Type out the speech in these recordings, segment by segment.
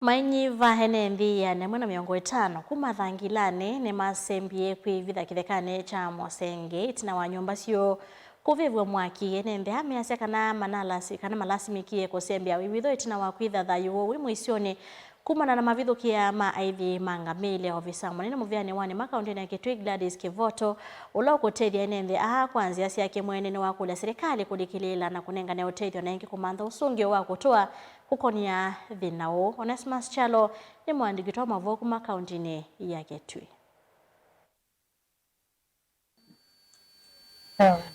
Mainyi vahene nthia nemwe na miongo itano kumathangilane ne masembie kwivitha kithekane cha Mosenge itina wa nyumba cio kuvivwa mwaki ene nthia measya kana malasimikie kusembia wiwitho itina wa kwitha thayu wi mwisioni kumana na mavithukia ma aithi mangamile. Ofisa munene muvyani wani makaundini ya Kitui Gladys Kivoto ula ukutethia ene nthia kwanzia siake mwenene wa kula serikali kudikilila na kunengane utethio na ingi kumantha usungio wa kutoa kukonia thinao. Onesmus Chalo ni mwandiki wa mavoku makaundini ya Kitui.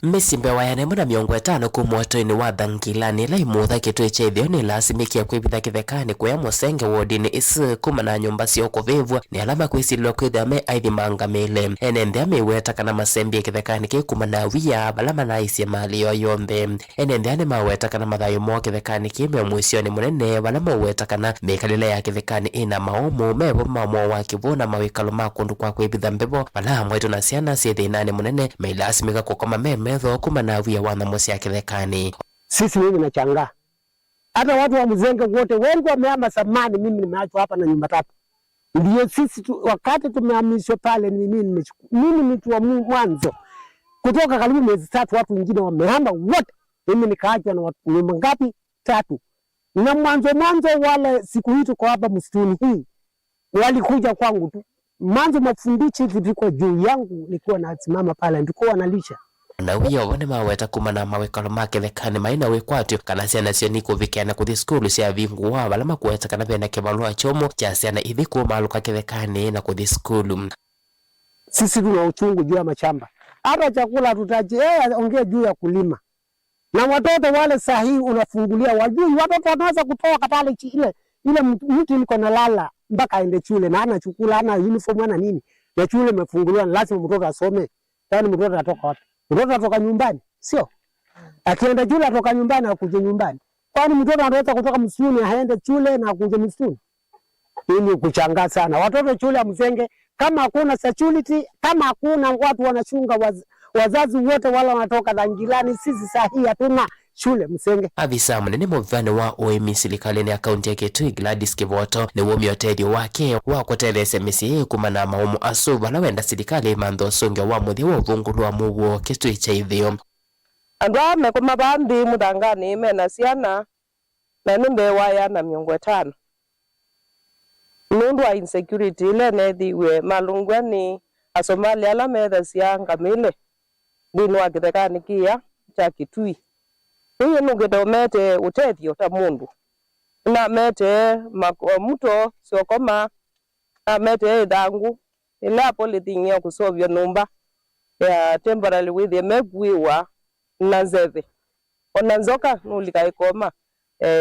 Misimbe wayane muna miongo itano kumwatoini wa thangilani la imutha Kitui chethio ni lasimikia kwivitha kithekani kuya Mosenge wodini isi kumana nyumba cio kuvivwa ni alama kwisilwa kwithia me aithi mangamile ene nthia miweta kana masembie kithekani ki kumana wia bala manaisye mali yo yonthe ene nthia ni maweta kana mathayo mo kithekani ki me mwisioni munene bala maweta kana mikalile ya kithekani ina maumu mevo mamwo wa kivuna mawikalo ma kundu kwa kwivitha mbevo bala mwetu na ciana cie thinani munene meilasimika kukoma memetho kumana wia wanamo cia kithekani. Sisi mimi nachangaa. Hata watu wa Mzenge wote wengi wamehama zamani, mimi nimeachwa hapa na nyumba tatu. Ndio sisi wakati tumehamishwa pale mimi mtu wa mwanzo. Kutoka karibu miezi 3 watu wengine wamehama wote. Mimi nikaachwa na watu nyumba ngapi? 3. Na mwanzo wale siku hii tuko hapa msituni hii walikuja kwangu tu. Mwanzo mafundichi vilikuwa juu yangu nikiwa nasimama pale ndiko wanalisha. Na wia wane maweta kumana mawekalo ma kithekani maina wikwatio kana ciana cio nikuvikiana kuthi skulu cia vingu wa bala makueta kana bena kibalua chomo cha ciana ithi kumaluka kithekani na kuthi skulu. Sisi tuna uchungu juu ya mashamba. Hata chakula tutaje ongea juu ya kulima. Na watoto wale sahihi unafungulia wajui watoto wanaweza kutoka pale ile mtu niko na lala mpaka aende shule na ana chakula ana uniform ana nini. Na shule imefunguliwa lazima mtoto asome. Yaani mtoto atoka wapi? Mtoto atoka nyumbani, sio? Akienda shule atoka nyumbani akuje nyumbani. Kwani mtoto anaweza kutoka msituni aende shule na akuje msituni? Ili kuchanga sana. Watoto shule ya Mzenge kama hakuna security, kama hakuna watu wanachunga wazazi wote wala wanatoka Thangilani, sisi sahihi hatuna shule Mzenge. Afisa munene muvyani wa OMI silikalini ya kaunti ya Kitui Gladys Kivoto ni wumi otethio wake wa kutelese misi kumana maumu asu bala wenda silikali mantho sungio wa muthi wa uvungulu wa muguo Kitui cha ithio. Andu ame kuma bambi muthangani mena ciana na nimbe waya na miongo itano. Nundu wa insecurity ile nethiwe malungwani asomali ala metha cia ngamile thini wa kithekani kia cha Kitui. Huyo nugidomete utethio ta mundu na mete muto siokoma na mete thangu ila polythene ya kusovya numba ya temporary with megwiwa na zeve ona nzoka nulika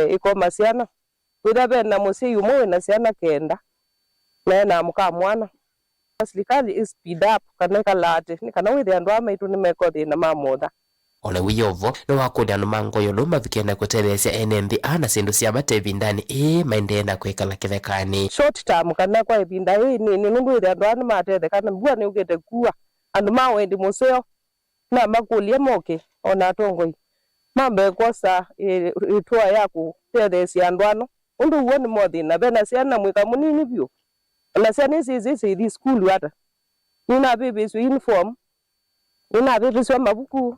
ikoma ciana witha bena musi yumo na ciana kenda na muka mwana serikali is speed up kana kalate ni kana withe andu amaitu ni mekothi na mamotha. Ole wiyovo no wakundi anu mangoyo luma vikienda kutelesya ene nthi ana sindu cia bate vindani maendena kwikala kithekani. Short term kana kwa ibinda ni nundu ile andu anu matethekana mbua ni ugete kuwa andu mawendi museo na makulie moke ona atongoi mambe kosa itwa yaku tethesya andu anu undu uo ni mothi na bena ciana mwika munini biu na ciana ici school hata nina bibi su uniform nina bibi su mabuku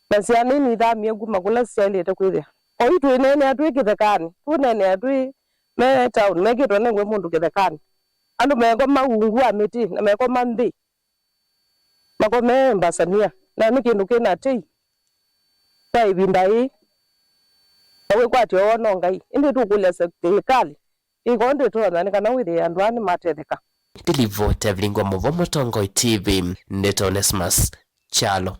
na ciana ni thamie nguma kula cialite kwithia oitu inene atwi kithekani tunene atwi me town megitwo nengwe mundu kithekani andu meko maungu amiti na meko manthi makome mbasania na ni kindu kina tei ta ibinda hii awe kwati ona ngai indi tukulia serikali ikonde tona ni kana withi andu ani matetheka. Deliver Tevlingwa Movo Motongo TV Neto Onesmus Chalo.